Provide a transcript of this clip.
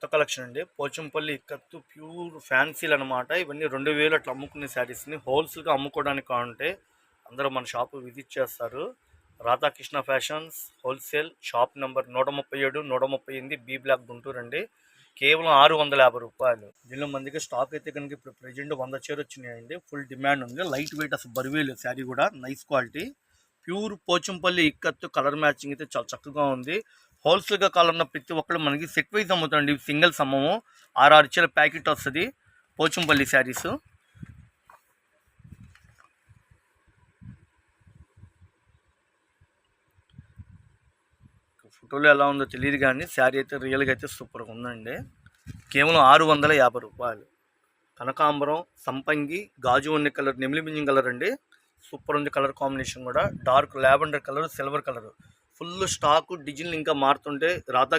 కొత్త కలెక్షన్ అండి. పోచంపల్లి ఇక్కత్తు ప్యూర్ ఫ్యాన్సీలు అనమాట. ఇవన్నీ 2000 అట్లా అమ్ముకునే శారీస్ని హోల్సేల్గా అమ్ముకోవడానికి కావాలంటే అందరూ మన షాపు విజిట్ చేస్తారు. Radhakrishna fashions wholesale shop number 137 138 B block Guntur అండి. కేవలం 650 రూపాయలు. దీనిలో మందికి స్టాక్ అయితే కనుక ఇప్పుడు ప్రెజెంట్ 100 చీర వచ్చినాయండి. ఫుల్ డిమాండ్ ఉంది. లైట్ వెయిట్, అసలు బరువేలు శారీ కూడా nice quality. Pure Pochampally ikat colour matching అయితే చాలా చక్కగా ఉంది. హోల్సేల్గా కావాలన్న ప్రతి ఒక్కరు మనకి సెట్ వైజ్ అమ్ముతాండి. సింగిల్స్ అమ్మము. 6 చీర ప్యాకెట్ వస్తుంది పోచంపల్లి శారీస్. ఫోటోలో ఎలా ఉందో తెలియదు కానీ శారీ అయితే రియల్గా అయితే సూపర్గా ఉందండి. కేవలం 650 రూపాయలు. కనకాంబరం, సంపంగి, గాజు వన్నె కలర్, నెమిలి మింజింగ్ కలర్ అండి. సూపర్ ఉంది కలర్ కాంబినేషన్ కూడా. Dark lavender colour, silver colour. Full stack డిజైన్లు ఇంకా మారుతుంటే రాధా